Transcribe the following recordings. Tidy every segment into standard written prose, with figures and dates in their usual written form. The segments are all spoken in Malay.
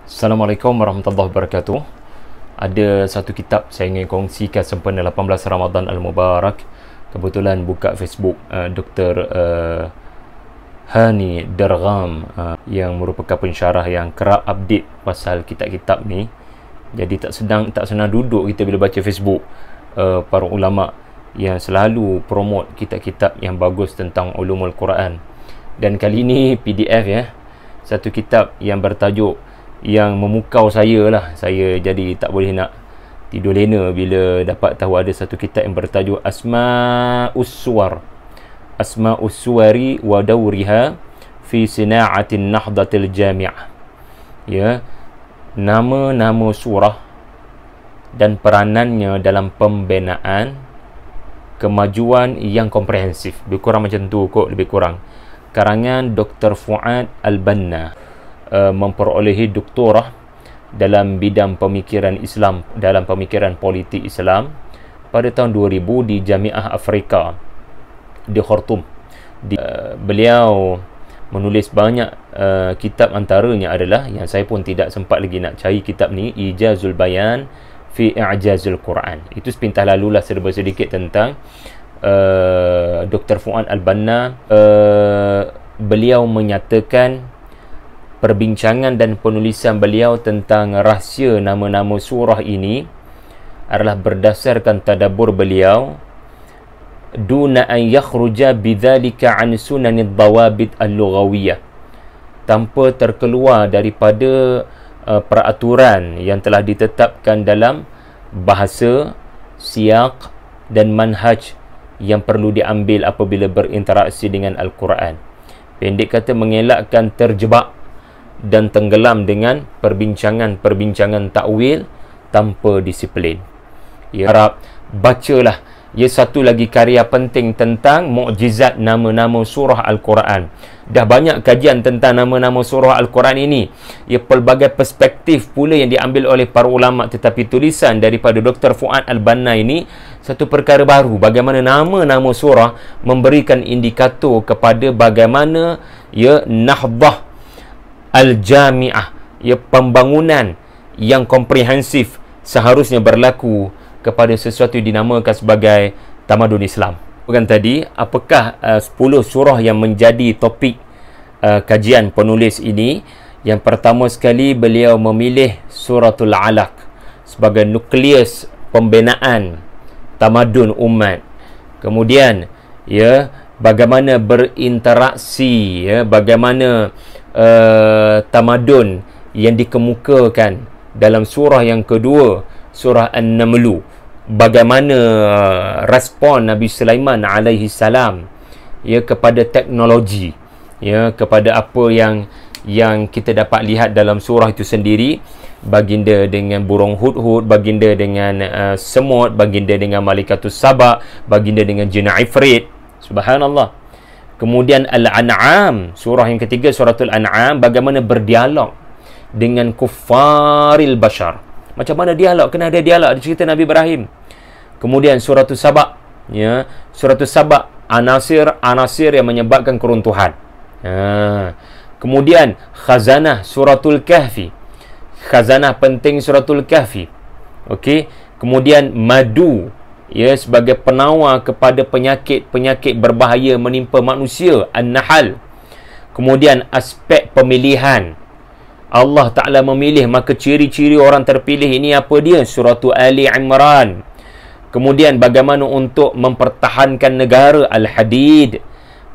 Assalamualaikum warahmatullahi wabarakatuh. Ada satu kitab saya ingin kongsikan sempena 18 Ramadan Al-Mubarak. Kebetulan buka Facebook Dr. Hani Dargham yang merupakan pensyarah yang kerap update pasal kitab-kitab ni. Jadi tak senang duduk kita bila baca Facebook para ulama yang selalu promote kitab-kitab yang bagus tentang ulumul Quran. Dan kali ini PDF ya. Satu kitab yang bertajuk yang memukau saya lah. Saya jadi tak boleh nak tidur lena bila dapat tahu ada satu kitab yang bertajuk Asma'us Suwari wa Dawriha fi Sina'atin Nahdatil Jami'ah. Ya, nama-nama surah dan peranannya dalam pembinaan kemajuan yang komprehensif. Lebih kurang macam tu kot, lebih kurang. Karangan Dr. Fuad Al-Banna, memperolehi doktorah dalam bidang pemikiran Islam, dalam pemikiran politik Islam pada tahun 2000 di Jamiah Afrika di Khartoum. Beliau menulis banyak kitab, antaranya adalah yang saya pun tidak sempat lagi nak cari kitab ni, Ijazul Bayan fi I'jazul Quran. Itu sepintas lalulah serba sedikit tentang Dr. Fuad Al-Banna. Beliau menyatakan perbincangan dan penulisan beliau tentang rahsia nama-nama surah ini adalah berdasarkan tadabbur beliau duna an yakhruja bidzalika an sunanid dawabit al-lughawiyah, tanpa terkeluar daripada peraturan yang telah ditetapkan dalam bahasa, siaq dan manhaj yang perlu diambil apabila berinteraksi dengan Al-Quran. Pendek kata, mengelakkan terjebak dan tenggelam dengan perbincangan takwil tanpa disiplin. Ya, harap bacalah ya satu lagi karya penting tentang mukjizat nama-nama surah Al-Quran. Dah banyak kajian tentang nama-nama surah Al-Quran ini. Ya, pelbagai perspektif pula yang diambil oleh para ulama, tetapi tulisan daripada Dr. Fuad Al-Banna ini satu perkara baru, bagaimana nama-nama surah memberikan indikator kepada bagaimana ya nahdah Al-Jami'ah, ya pembangunan yang komprehensif seharusnya berlaku kepada sesuatu yang dinamakan sebagai tamadun Islam. Bukan tadi, apakah 10 surah yang menjadi topik kajian penulis ini? Yang pertama sekali, beliau memilih Suratul Alaq sebagai nukleus pembinaan tamadun umat. Kemudian ya, bagaimana berinteraksi, ya bagaimana tamadun yang dikemukakan dalam surah yang kedua, surah An-Naml. Bagaimana respon Nabi Sulaiman alaihi salam ya kepada teknologi, ya kepada apa yang kita dapat lihat dalam surah itu sendiri. Baginda dengan burung hudhud, baginda dengan semut, baginda dengan malaikatus Saba, baginda dengan jin Ifrit. Subhanallah. Kemudian Al-An'am, surah yang ketiga, suratul An'am, bagaimana berdialog dengan kuffaril bashar. Macam mana dialog? Kena ada dialog, ada cerita Nabi Ibrahim. Kemudian suratul Saba, ya, suratul Saba, anasir yang menyebabkan keruntuhan. Kemudian khazanah suratul Kahfi, khazanah penting suratul Kahfi. Okey. Kemudian madu, ya sebagai penawar kepada penyakit berbahaya menimpa manusia, An-Nahl. Kemudian aspek pemilihan, Allah Ta'ala memilih, maka ciri-ciri orang terpilih ini apa dia? Suratu Ali Imran. Kemudian bagaimana untuk mempertahankan negara, Al-Hadid.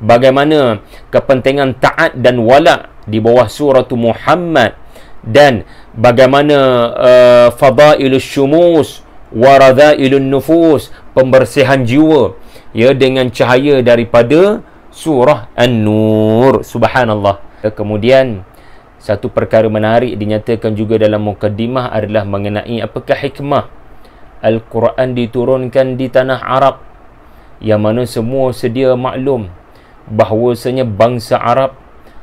Bagaimana kepentingan taat dan wala di bawah suratu Muhammad. Dan bagaimana fadailus syumus waradhailun nufus, pembersihan jiwa ya dengan cahaya daripada surah An-Nur. Subhanallah. Kemudian satu perkara menarik dinyatakan juga dalam mukaddimah adalah mengenai apakah hikmah Al-Quran diturunkan di tanah Arab, yang mana semua sedia maklum bahawasanya bangsa Arab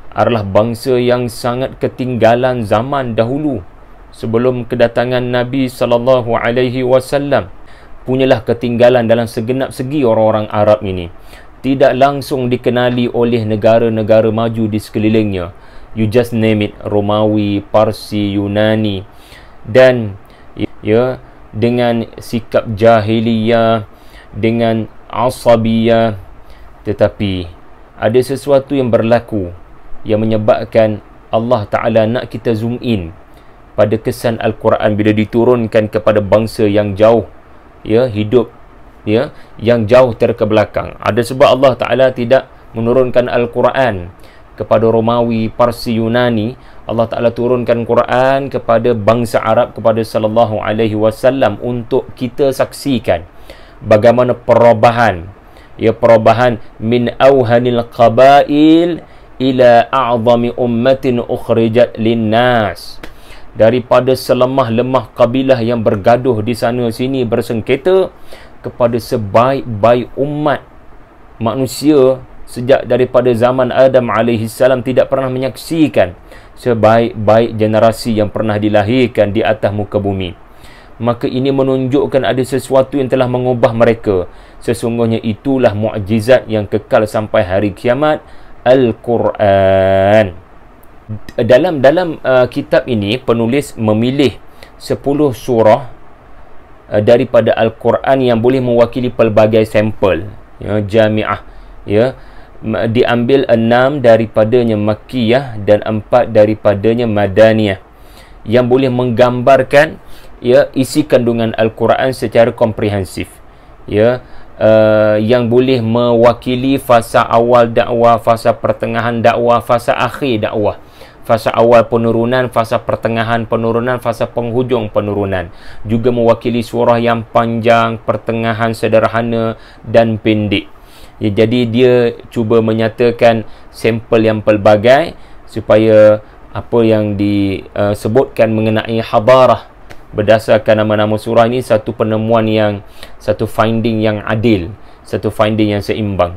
adalah bangsa yang sangat ketinggalan zaman dahulu. Sebelum kedatangan Nabi SAW, punyalah ketinggalan dalam segenap segi orang-orang Arab ini. Tidak langsung dikenali oleh negara-negara maju di sekelilingnya. you just name it, Romawi, Parsi, Yunani, dan ya dengan sikap jahiliyah, dengan asabiyah. Tetapi ada sesuatu yang berlaku yang menyebabkan Allah Ta'ala nak kita zoom in pada kesan Al-Quran bila diturunkan kepada bangsa yang jauh, ya, hidup, ya, yang jauh terkebelakang. Ada sebab Allah Ta'ala tidak menurunkan Al-Quran kepada Romawi, Parsi, Yunani. Allah Ta'ala turunkan Quran kepada bangsa Arab, kepada sallallahu alaihi wasallam, untuk kita saksikan bagaimana perubahan, ya, perubahan min awhanil qabail ila a'zami ummatin ukhrijat linnas, daripada selemah-lemah kabilah yang bergaduh di sana sini bersengketa kepada sebaik-baik umat manusia sejak daripada zaman Adam alaihissalam tidak pernah menyaksikan sebaik-baik generasi yang pernah dilahirkan di atas muka bumi. Maka ini menunjukkan ada sesuatu yang telah mengubah mereka. Sesungguhnya itulah mukjizat yang kekal sampai hari kiamat, Al-Quran. Dalam kitab ini penulis memilih 10 surah daripada Al-Quran yang boleh mewakili pelbagai sampel, ya, jami'ah, ya. Diambil 6 daripadanya Makkiyah dan 4 daripadanya Madaniyah, yang boleh menggambarkan, ya, isi kandungan Al-Quran secara komprehensif, ya, yang boleh mewakili fasa awal dakwah, fasa pertengahan dakwah, fasa akhir dakwah, fasa awal penurunan, fasa pertengahan penurunan, fasa penghujung penurunan. Juga mewakili surah yang panjang, pertengahan sederhana dan pendek. Ya, jadi dia cuba menyatakan sampel yang pelbagai supaya apa yang disebutkan mengenai hadarah berdasarkan nama-nama surah ini satu penemuan yang, satu finding yang adil, satu finding yang seimbang.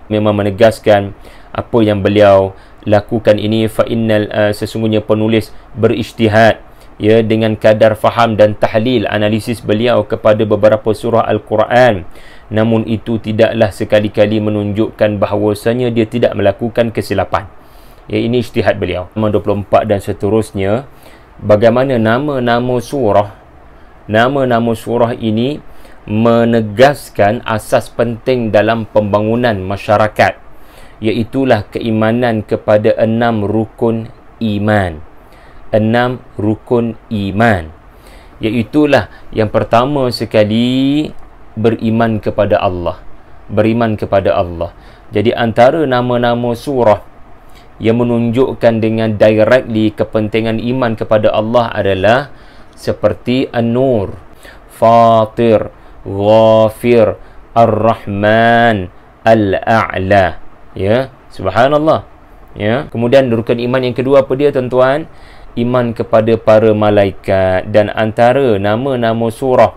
Memang menegaskan apa yang beliau lakukan ini, fa innal, sesungguhnya penulis berijtihad, ya, dengan kadar faham dan tahlil analisis beliau kepada beberapa surah Al-Quran. Namun itu tidaklah sekali-kali menunjukkan bahawasanya dia tidak melakukan kesilapan. Ya, ini ijtihad beliau. Nomor 24 dan seterusnya, bagaimana nama-nama surah ini menegaskan asas penting dalam pembangunan masyarakat, iaitulah keimanan kepada 6 rukun iman. 6 rukun iman, iaitulah yang pertama sekali beriman kepada Allah. Beriman kepada Allah. Jadi antara nama-nama surah yang menunjukkan dengan directly kepentingan iman kepada Allah adalah seperti An-Nur, Fatir, Ghafir, Ar-Rahman, Al-A'la. Ya, subhanallah. Ya, kemudian rukun iman yang kedua apa dia, tuan-tuan? Iman kepada para malaikat. Dan antara nama-nama surah,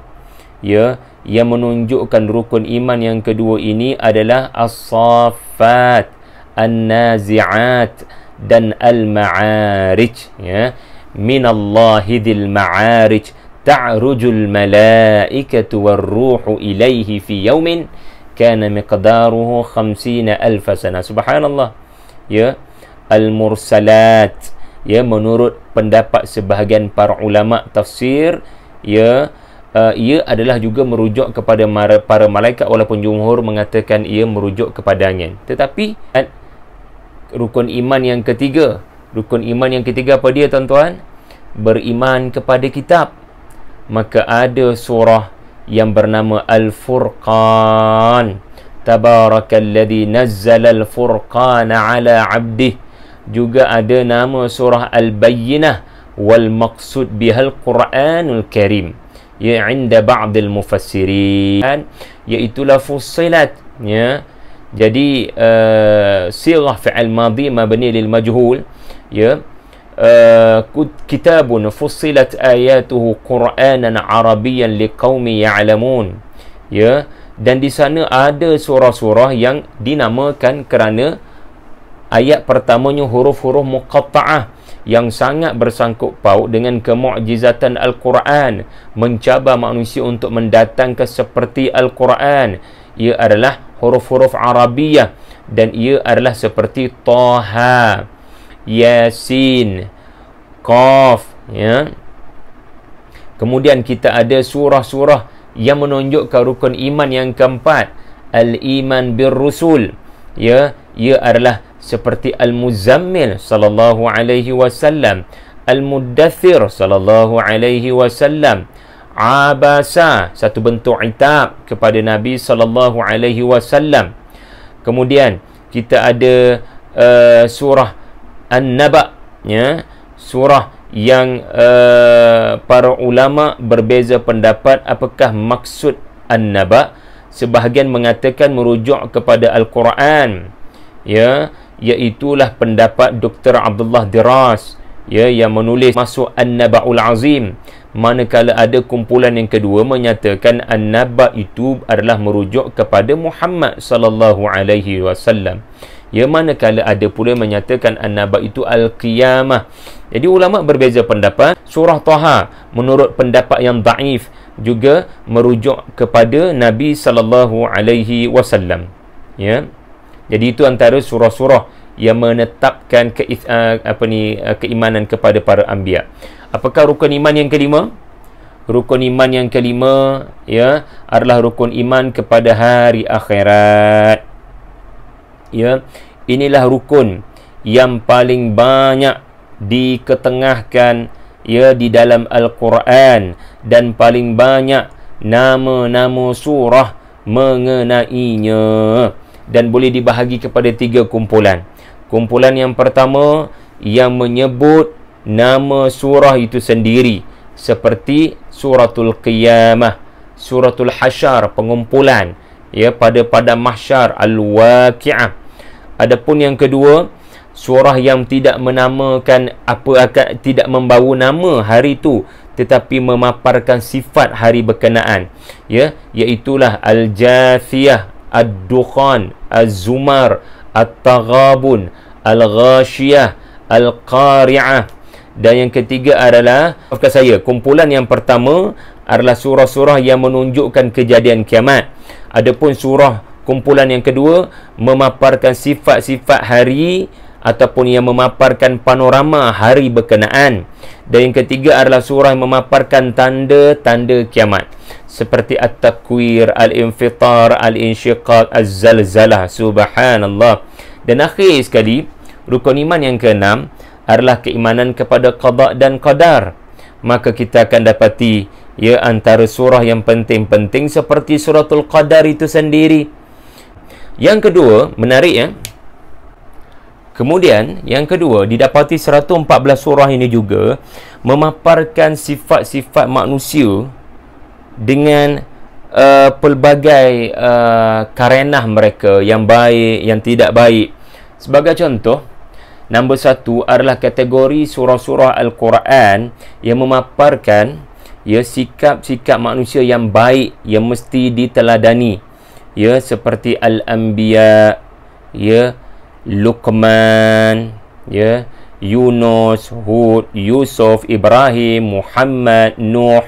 ya, yang menunjukkan rukun iman yang kedua ini adalah As-Saffat, An-Nazi'at dan Al-Ma'arij, ya. Minallahi dzil ma'arij ta'rujul malaikatu war-ruhu ilaihi fi yaumin kana miqdaruhu 50,000 sana. Subhanallah. Ya. Al-Mursalat, ya, menurut pendapat sebahagian para ulama tafsir, ya, ia adalah juga merujuk kepada para malaikat, walaupun jumhur mengatakan ia merujuk kepada angin. Tetapi rukun iman yang ketiga apa dia, tuan-tuan? Beriman kepada kitab. Maka ada surah yang bernama Al-Furqan, Tabarakalladzi nazzala al-furqana ala 'abdih. Juga ada nama surah Al-Bayyinah, wal maqsud bihal Quranul Karim, ya, 'inda ba'dil mufassirin, iaitulah Fussilat, ya. Jadi sirah fi'il madhi mabni lil majhul, ya, kitabun fussilat ayatuhu Qur'anan Arabiyyan liqaumi ya'lamun, ya. Dan di sana ada surah-surah yang dinamakan kerana ayat pertamanya huruf-huruf muqatta'ah yang sangat bersangkut paut dengan kemukjizatan Al-Quran, mencabar manusia untuk mendatangkan seperti Al-Quran. Ia adalah huruf-huruf Arabiyah dan ia adalah seperti Taha, Yasin, Qaf, ya. Kemudian kita ada surah-surah yang menunjukkan rukun iman yang keempat, al-iman bir-rusul, ya. Ia adalah seperti Al-Muzammil sallallahu alaihi wasallam, Al-Muddathir sallallahu alaihi wasallam, Abasa, satu bentuk itab kepada Nabi sallallahu alaihi wasallam. Kemudian kita ada surah An-Naba, ya, surah yang para ulama berbeza pendapat apakah maksud An-Naba. Sebahagian mengatakan merujuk kepada Al-Quran, ya, iaitulah pendapat Dr. Abdullah Diras, ya, yang menulis masuk An-Naba'ul Azim. Manakala ada kumpulan yang kedua menyatakan An-Naba itu adalah merujuk kepada Muhammad sallallahu alaihi wasallam. Ya, manakala ada pula menyatakan An-Naba itu Al-Qiyamah. Jadi ulama berbeza pendapat. Surah Taha menurut pendapat yang daif juga merujuk kepada Nabi sallallahu alaihi wasallam. Ya. Jadi itu antara surah-surah yang menetapkan keimanan kepada para anbiya. Apakah rukun iman yang kelima? Rukun iman yang kelima, ya, adalah rukun iman kepada hari akhirat. Ya, inilah rukun yang paling banyak diketengahkan, ya, di dalam Al-Quran, dan paling banyak nama-nama surah mengenainya, dan boleh dibahagi kepada 3 kumpulan. Kumpulan yang pertama yang menyebut nama surah itu sendiri, seperti Suratul Qiyamah, Suratul Hasyar, pengumpulan, ya, pada mahsyar, Al-Waqi'ah. Adapun yang kedua, surah yang tidak menamakan tidak membawa nama hari itu, tetapi memaparkan sifat hari berkenaan, ya, iaitulah Al-Jathiyah, Ad-Dukhan, Az-Zumar, At-Taghabun, Al-Ghashiyah, Al-Qari'ah. Dan yang ketiga adalah, maafkan saya, kumpulan yang pertama adalah surah-surah yang menunjukkan kejadian kiamat. Adapun surah kumpulan yang kedua memaparkan sifat-sifat hari ataupun yang memaparkan panorama hari berkenaan. Dan yang ketiga adalah surah yang memaparkan tanda-tanda kiamat, seperti At-Takwir, Al-Infitar, Al-Insyiqaq, Az-Zalzalah. Subhanallah. Dan akhir sekali, rukun iman yang keenam adalah keimanan kepada qada dan qadar. Maka kita akan dapati, ya, antara surah yang penting-penting seperti Suratul Qadar itu sendiri. Yang kedua, menarik, ya. Kemudian yang kedua, didapati 114 surah ini juga memaparkan sifat-sifat manusia dengan pelbagai karenah mereka, yang baik, yang tidak baik. Sebagai contoh, nombor 1 adalah kategori surah-surah Al-Quran yang memaparkan, ya, sikap-sikap manusia yang baik yang mesti diteladani, ya, seperti Al-Anbiya, ya, Luqman, ya, Yunus, Hud, Yusuf, Ibrahim, Muhammad, Nuh,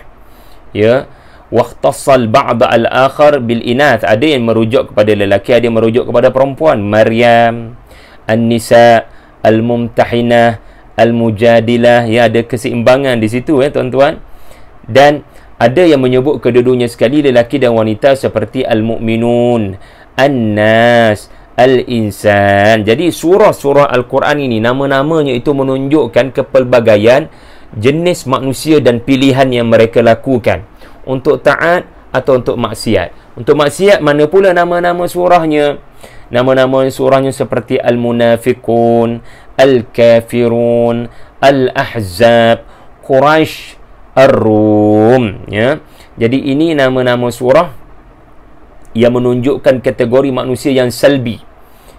ya. Waqtassal ba'd al-akhar bil inath, ada yang merujuk kepada lelaki, ada yang merujuk kepada perempuan. Maryam, An-Nisa, Al-Mumtahinah, Al-Mujadilah, ya, ada keseimbangan di situ, ya, tuan-tuan. Dan ada yang menyebut kedua-duanya sekali, lelaki dan wanita, seperti Al-Mu'minun, An-Nas, Al-Insan. Jadi surah-surah Al-Quran ini, nama-namanya itu menunjukkan kepelbagaian jenis manusia dan pilihan yang mereka lakukan, untuk taat atau untuk maksiat. Untuk maksiat, mana pula nama-nama surahnya? Nama-nama surahnya seperti Al-Munafiqun, Al-Kafirun, Al-Ahzab, Quraisy, Ar-Rum, ya. Jadi ini nama-nama surah yang menunjukkan kategori manusia yang salbi,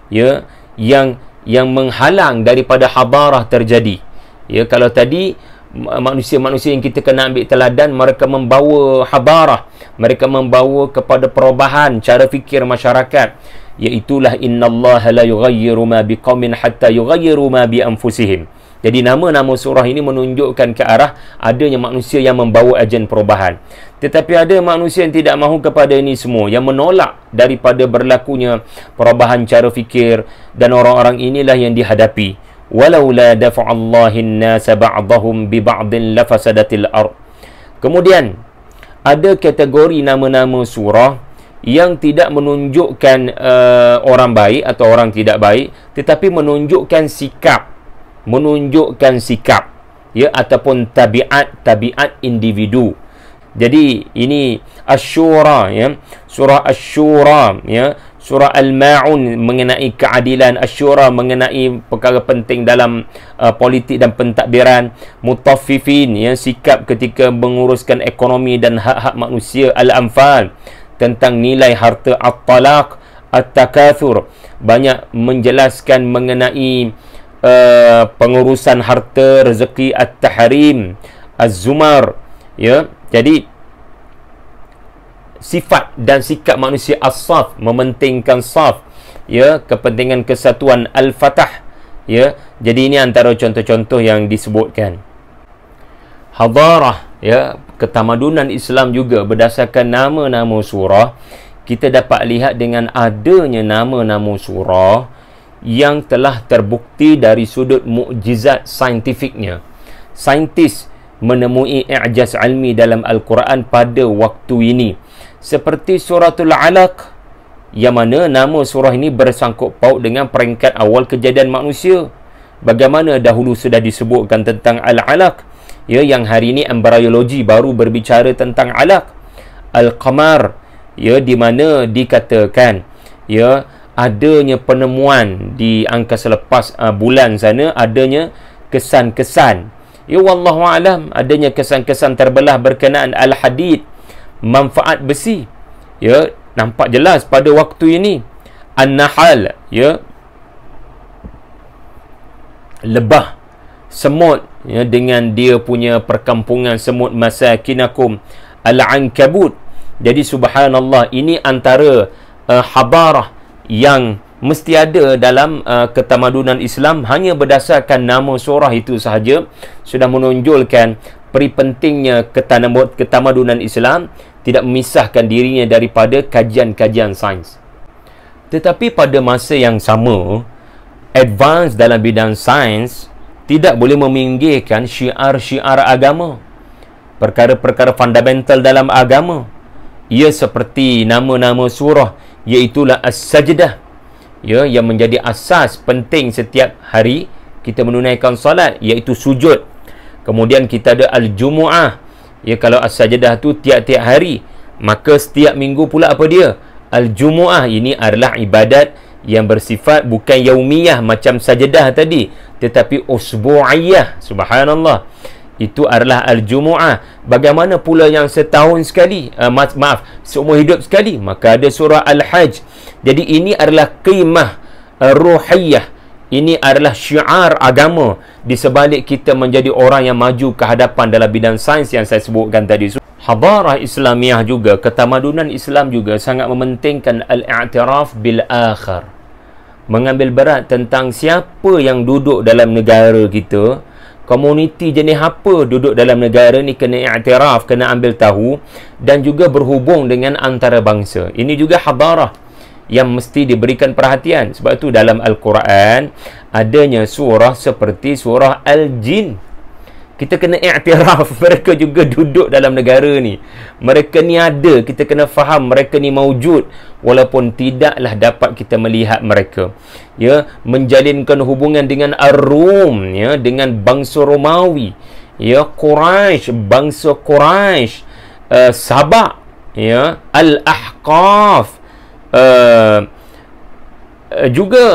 ya, yang menghalang daripada hadarah terjadi. Ya, kalau tadi manusia-manusia yang kita kena ambil teladan, mereka membawa hadarah, mereka membawa kepada perubahan cara fikir masyarakat, iaitulah innallaha la yughayyiru ma biqaumin hatta yughayyiru ma bi anfusihim. Jadi nama-nama surah ini menunjukkan ke arah adanya manusia yang membawa agen perubahan. Tetapi ada manusia yang tidak mahu kepada ini semua, yang menolak daripada berlakunya perubahan cara fikir, dan orang-orang inilah yang dihadapi walaula dafa'allahi an-nasa ba'dahum bi ba'din lafasadatil ard. Kemudian ada kategori nama-nama surah yang tidak menunjukkan orang baik atau orang tidak baik, tetapi menunjukkan sikap ya, ataupun tabiat individu. Jadi ini Asy-Syura ya, surah Asy-Syura ya, surah Al-Ma'un mengenai keadilan, Asy-Syura mengenai perkara penting dalam politik dan pentadbiran, Mutaffifin ya, sikap ketika menguruskan ekonomi dan hak-hak manusia, Al-Anfal tentang nilai harta, At-Talaq, At-Takatsur banyak menjelaskan mengenai pengurusan harta, rezeki, At-Tahrim, Az-Zumar ya. Jadi sifat dan sikap manusia, As-Saf mementingkan saf ya, kepentingan kesatuan, Al-Fatah ya. Jadi ini antara contoh-contoh yang disebutkan. Hadarah ya, ketamadunan Islam juga berdasarkan nama-nama surah. Kita dapat lihat dengan adanya nama-nama surah yang telah terbukti dari sudut mukjizat saintifiknya. Saintis menemui i'jaz ilmi dalam Al-Quran pada waktu ini, seperti suratul Alaq, yang mana nama surah ini bersangkut paut dengan peringkat awal kejadian manusia. Bagaimana dahulu sudah disebutkan tentang Al-Alaq ya, yang hari ini embriologi baru berbicara tentang alaq. Al-Qamar ya, di mana dikatakan ya, adanya penemuan di angkasa lepas bulan sana, adanya kesan-kesan ya, wallahu alam, adanya kesan-kesan terbelah berkenaan al-hadid, manfaat besi ya, nampak jelas pada waktu ini. An-Nahl ya, lebah, semut ya, dengan dia punya perkampungan semut, masakinakum, Al-Ankabut. Jadi subhanallah, ini antara habarah yang mesti ada dalam ketamadunan Islam. Hanya berdasarkan nama surah itu sahaja sudah menonjolkan peri pentingnya ketamadunan Islam, tidak memisahkan dirinya daripada kajian-kajian sains. Tetapi pada masa yang sama, advance dalam bidang sains tidak boleh meminggirkan syiar-syiar agama, perkara-perkara fundamental dalam agama. Ia seperti nama-nama surah, iaitulah As-Sajdah ya, yang menjadi asas penting setiap hari kita menunaikan salat, iaitu sujud. Kemudian kita ada Al-Jumu'ah ya, kalau As-Sajdah tu tiap-tiap hari, maka setiap minggu pula apa dia? Al-Jumu'ah. Ini adalah ibadat yang bersifat bukan yaumiyah macam sajdah tadi, tetapi usbu'iyah. Subhanallah, itu adalah Al-Jumu'ah. Bagaimana pula yang setahun sekali, seumur hidup sekali? Maka ada surah Al-Hajj. Jadi ini adalah qimah ruhiyah, ini adalah syiar agama di sebalik kita menjadi orang yang maju ke hadapan dalam bidang sains yang saya sebutkan tadi. Hadarah Islamiyah juga, ketamadunan Islam juga sangat mementingkan al-i'tiraf bil akhir, mengambil berat tentang siapa yang duduk dalam negara kita, komuniti jenis apa duduk dalam negara ni, kena i'tiraf, kena ambil tahu, dan juga berhubung dengan antarabangsa. Ini juga hadarah yang mesti diberikan perhatian. Sebab itu dalam Al-Quran adanya surah seperti surah Al-Jin. Kita kena i'tiraf mereka juga duduk dalam negara ni, mereka ni ada, kita kena faham mereka ni maujud, walaupun tidaklah dapat kita melihat mereka ya, menjalinkan hubungan dengan Ar-Rum ya, dengan bangsa Romawi ya, Quraisy, bangsa Quraisy, Sabak ya, Al-Ahqaf, juga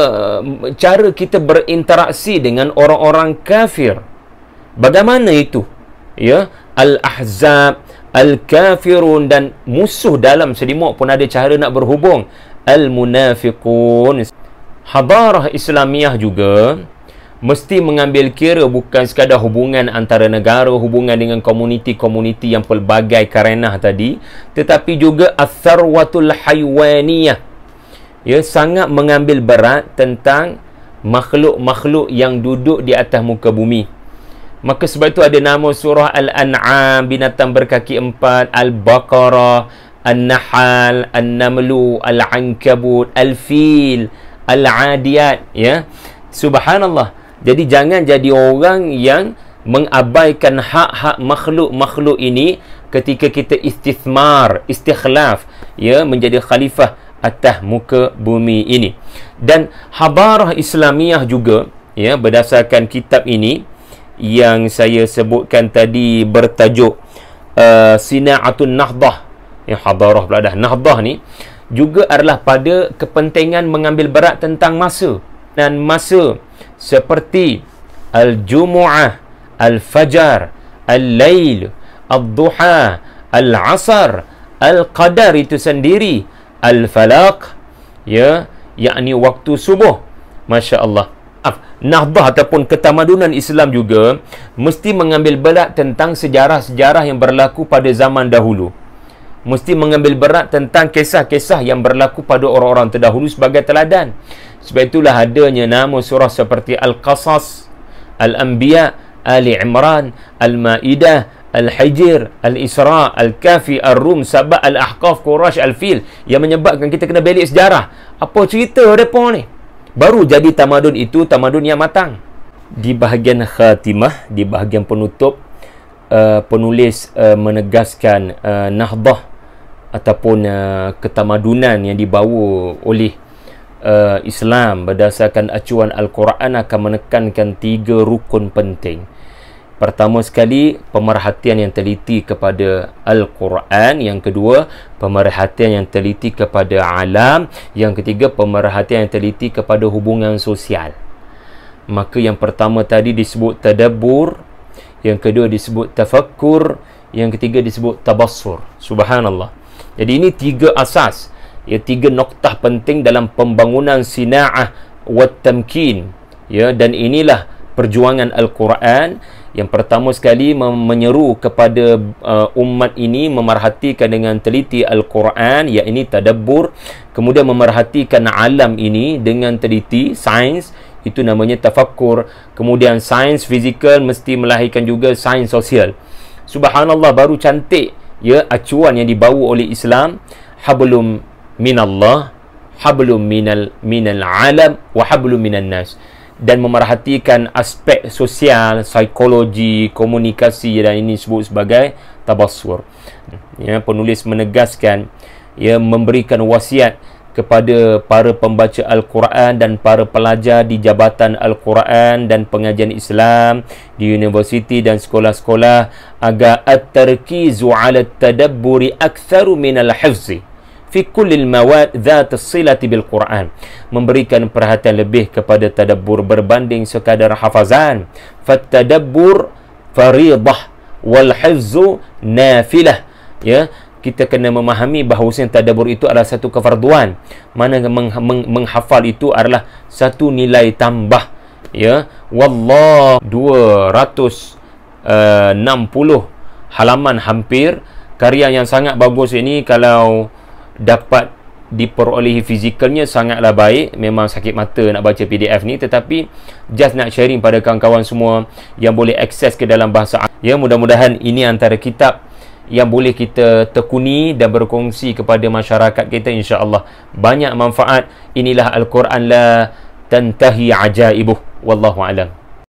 cara kita berinteraksi dengan orang-orang kafir. Bagaimana itu ya, Al-Ahzab, Al-Kafirun, dan musuh dalam selimut pun ada cara nak berhubung, Al-Munafiqun. Hadarah Islamiyah juga mesti mengambil kira bukan sekadar hubungan antara negara, hubungan dengan komuniti-komuniti yang pelbagai karenah tadi, tetapi juga Ath-Tharwatul Haywaniyah ya, sangat mengambil berat tentang makhluk-makhluk yang duduk di atas muka bumi. Maka sebab itu ada nama surah Al-An'am, binatang berkaki empat, Al-Baqarah, An-Nahl, An-Namlu, Al-Ankabut, Al-Fil, Al-Adiyat ya. Subhanallah. Jadi jangan jadi orang yang mengabaikan hak-hak makhluk-makhluk ini ketika kita istikhlaf, ya, menjadi khalifah atas muka bumi ini. Dan habarah Islamiyah juga, ya, berdasarkan kitab ini yang saya sebutkan tadi bertajuk Sina'atun Nahdah, yang habarah pula dah, Nahdah ni juga adalah pada kepentingan mengambil berat tentang masa, dan masa seperti Al-Jumu'ah, Al-Fajar, Al-Lail, Al-Duha, Al-Asar, Al-Qadar itu sendiri, Al-Falaq, ya, yakni waktu subuh. Masya Allah. Nahdah ataupun ketamadunan Islam juga mesti mengambil berat tentang sejarah-sejarah yang berlaku pada zaman dahulu. Mesti mengambil berat tentang kisah-kisah yang berlaku pada orang-orang terdahulu sebagai teladan. Sebab itulah adanya nama surah seperti Al-Qasas, Al-Anbiya, Ali Imran, Al-Ma'idah, Al-Hijr, Al-Isra, Al-Kafi, Ar-Rum, Sabah, Al-Ahqaf, Quraisy, Al-Fil, yang menyebabkan kita kena belik sejarah. Apa cerita mereka ni? Baru jadi tamadun itu tamadun yang matang. Di bahagian khatimah, di bahagian penutup, penulis menegaskan Nahdah ataupun ketamadunan yang dibawa oleh Islam berdasarkan acuan Al-Quran akan menekankan 3 rukun penting. Pertama sekali, pemerhatian yang teliti kepada Al-Quran. Yang kedua, pemerhatian yang teliti kepada alam. Yang ketiga, pemerhatian yang teliti kepada hubungan sosial. Maka yang pertama tadi disebut tadabbur, yang kedua disebut tafakkur, yang ketiga disebut tabassur. Subhanallah. Jadi ini 3 asas, ya, 3 noktah penting dalam pembangunan sina'ah wat tamkin, ya, dan inilah perjuangan Al-Quran. Yang pertama sekali menyeru kepada umat ini memerhatikan dengan teliti Al-Quran, iaitu tadabbur. Kemudian memerhatikan alam ini dengan teliti, sains, itu namanya tafakkur. Kemudian sains fizikal mesti melahirkan juga sains sosial. Subhanallah, baru cantik, ya, acuan yang dibawa oleh Islam. Hablum minallah, hablum minal alam, wa hablum minan nas. Dan memerhatikan aspek sosial, psikologi, komunikasi, dan ini disebut sebagai tabassur. Ya, penulis menegaskan, ya, memberikan wasiat kepada para pembaca Al-Quran dan para pelajar di Jabatan Al-Quran dan Pengajian Islam di universiti dan sekolah-sekolah agar at-tarkizu 'ala at-tadabburi aktsaru min al-hifzi fi kulli al-mawad dhat as-silati bil Quran. Memberikan perhatian lebih kepada tadabbur berbanding sekadar hafazan. Fat-tadabbur fariidah wal hifzu nafilah. Ya, kita kena memahami bahawa tadabbur itu adalah satu kefarduan, mana menghafal itu adalah satu nilai tambah. Ya, wallah 260 halaman hampir, karya yang sangat bagus ini. Kalau dapat diperolehi fizikalnya sangatlah baik. Memang sakit mata nak baca PDF ni, tetapi just nak sharing pada kawan-kawan semua yang boleh akses ke dalam bahasa. Ya, mudah-mudahan ini antara kitab yang boleh kita tekuni dan berkongsi kepada masyarakat kita, insya-Allah banyak manfaat. Inilah Al-Quran la tantahi ajaibuh, wallahu alam.